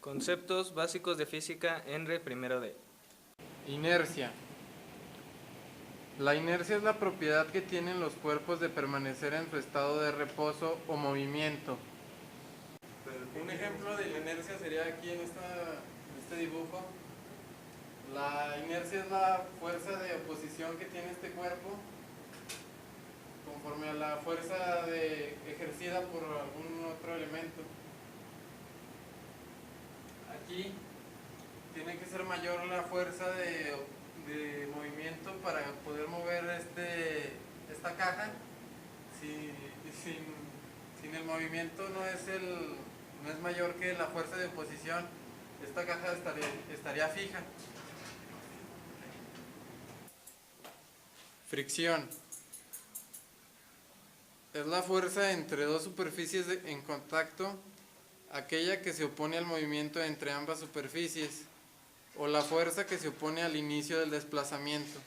Conceptos básicos de física, Enre, primero de. Inercia. La inercia es la propiedad que tienen los cuerpos de permanecer en su estado de reposo o movimiento. Un ejemplo de la inercia sería aquí en este dibujo. La inercia es la fuerza de oposición que tiene este cuerpo conforme a la fuerza ejercida por algún otro elemento. Aquí tiene que ser mayor la fuerza de movimiento para poder mover esta caja. Sin el movimiento no es mayor que la fuerza de oposición, esta caja estaría fija. Fricción. Es la fuerza entre dos superficies en contacto, aquella que se opone al movimiento entre ambas superficies, o la fuerza que se opone al inicio del desplazamiento.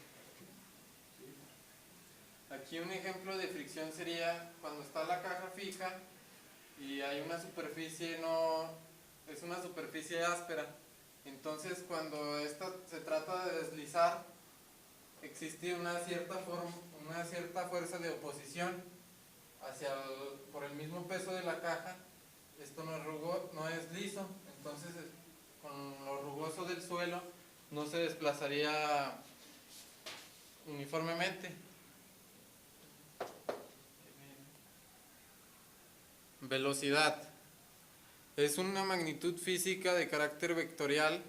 Aquí un ejemplo de fricción sería cuando está la caja fija y hay una superficie, es una superficie áspera. Entonces cuando esta se trata de deslizar, existe una cierta fuerza de oposición por el mismo peso de la caja. Esto no es liso, entonces con lo rugoso del suelo no se desplazaría uniformemente. Velocidad. Es una magnitud física de carácter vectorial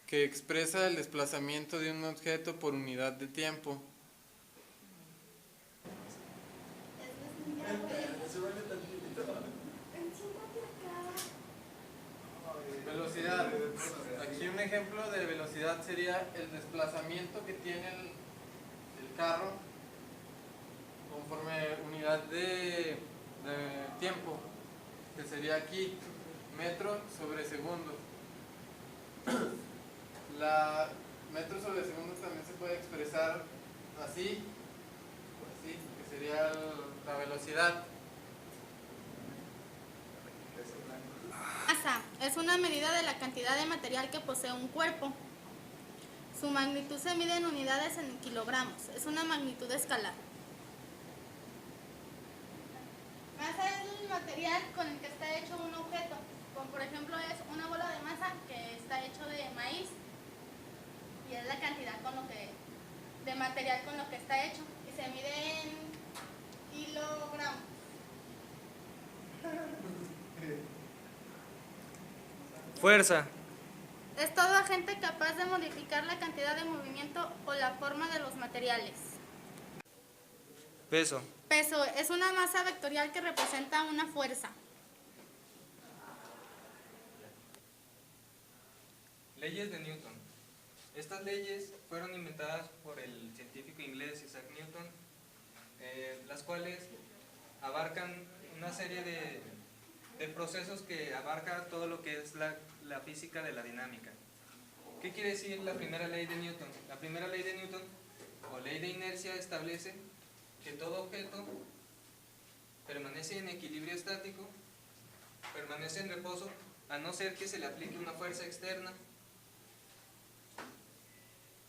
que expresa el desplazamiento de un objeto por unidad de tiempo. Velocidad. Aquí un ejemplo de velocidad sería el desplazamiento que tiene el carro conforme unidad de tiempo, que sería aquí metro sobre segundo. Metro sobre segundo también se puede expresar así, que sería la velocidad. Masa es una medida de la cantidad de material que posee un cuerpo. Su magnitud se mide en unidades en kilogramos. Es una magnitud escalar. Masa es el material con el que está hecho un objeto. Como por ejemplo es una bola de masa que está hecho de maíz y es la cantidad de material con lo que está hecho y se mide en kilogramos. Fuerza. Es todo agente capaz de modificar la cantidad de movimiento o la forma de los materiales. Peso. Peso es una masa vectorial que representa una fuerza. Leyes de Newton. Estas leyes fueron inventadas por el científico inglés Isaac Newton, las cuales abarcan una serie de procesos que abarca todo lo que es la física de la dinámica. ¿Qué quiere decir la primera ley de Newton? La primera ley de Newton, o ley de inercia, establece que todo objeto permanece en equilibrio estático, permanece en reposo, a no ser que se le aplique una fuerza externa.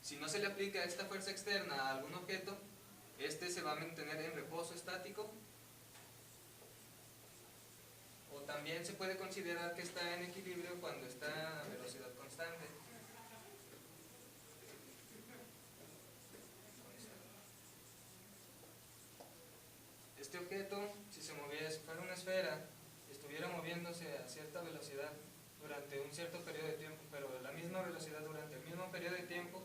Si no se le aplica esta fuerza externa a algún objeto, este se va a mantener en reposo estático. O también se puede considerar que está en equilibrio cuando está a velocidad constante. Este objeto, si fuera una esfera, estuviera moviéndose a cierta velocidad durante un cierto periodo de tiempo, pero a la misma velocidad durante el mismo periodo de tiempo,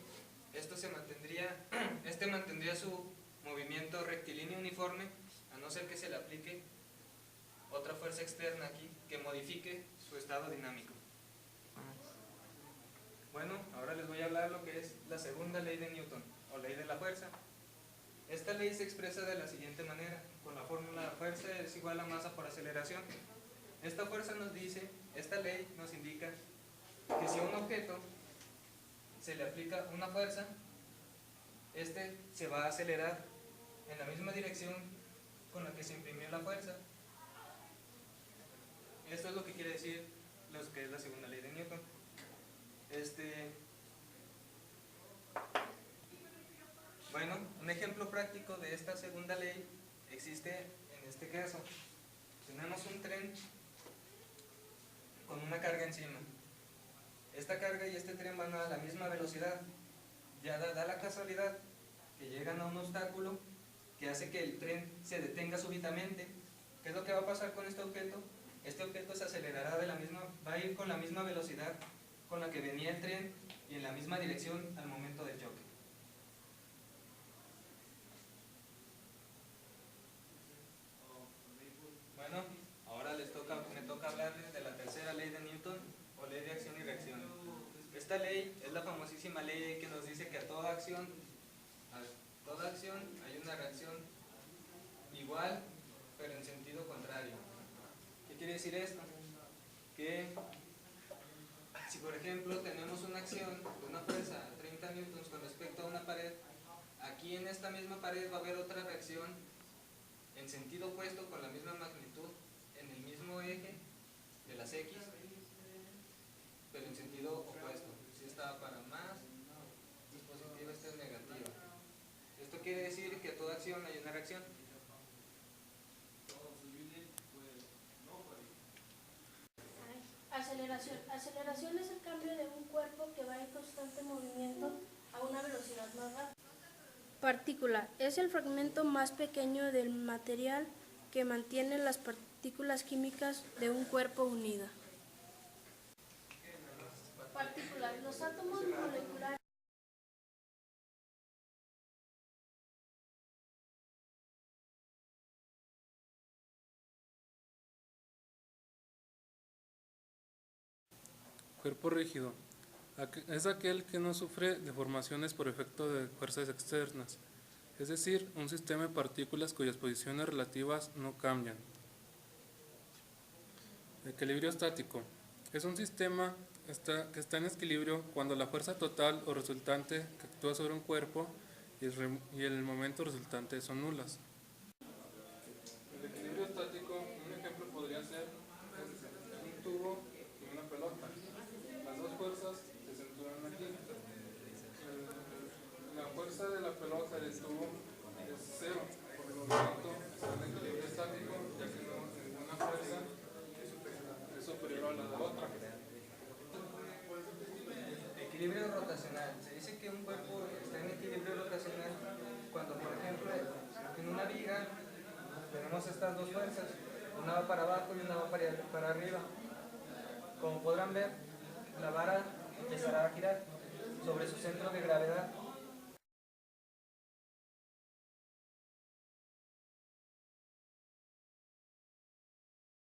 este mantendría su movimiento rectilíneo uniforme, a no ser que se le aplique otra fuerza externa aquí que modifique su estado dinámico. Bueno, ahora les voy a hablar lo que es la segunda ley de Newton, o ley de la fuerza. Esta ley se expresa de la siguiente manera, con la fórmula fuerza es igual a masa por aceleración. Esta ley nos indica que si a un objeto se le aplica una fuerza, este se va a acelerar en la misma dirección con la que se imprimió la fuerza. Esto es lo que quiere decir lo que es la segunda ley de Newton. práctico de esta segunda ley existe en este caso. Tenemos un tren con una carga encima. Esta carga y este tren van a la misma velocidad. Ya da la casualidad que llegan a un obstáculo que hace que el tren se detenga súbitamente. ¿Qué es lo que va a pasar con este objeto? Este objeto se acelerará va a ir con la misma velocidad con la que venía el tren y en la misma dirección al momento del choque. Bueno, ahora me toca hablarles de la tercera ley de Newton, o ley de acción y reacción. Esta ley es la famosísima ley que nos dice que a toda acción hay una reacción igual, pero en sentido contrario. ¿Qué quiere decir esto? Que si por ejemplo tenemos una acción de una fuerza a 30 newtons con respecto a una pared, aquí en esta misma pared va a haber otra reacción en sentido opuesto con la misma magnitud en el mismo eje de las X, pero en sentido opuesto. Si esta va para más, es positiva, esta es negativa. Esto quiere decir que a toda acción hay una reacción. Aceleración. Aceleración es el cambio de un cuerpo que va en constante movimiento a una velocidad más rápida. Partícula. Es el fragmento más pequeño del material que mantiene las partículas químicas de un cuerpo unidas. Partículas. Los átomos moleculares. Cuerpo rígido. Es aquel que no sufre deformaciones por efecto de fuerzas externas, es decir, un sistema de partículas cuyas posiciones relativas no cambian. Equilibrio estático. Es un sistema que está en equilibrio cuando la fuerza total o resultante que actúa sobre un cuerpo y el momento resultante son nulas. El equilibrio estático, un ejemplo podría ser un tubo y una pelota. Las dos fuerzas se centran aquí. La fuerza de la pelota del tubo es cero, por lo tanto está en equilibrio estático, ya que ninguna fuerza es superior a la de la otra. Equilibrio rotacional. Se dice que un cuerpo está en equilibrio rotacional cuando, por ejemplo, en una viga tenemos estas dos fuerzas, una va para abajo y una va para arriba. Como podrán ver, la vara empezará a girar sobre su centro de gravedad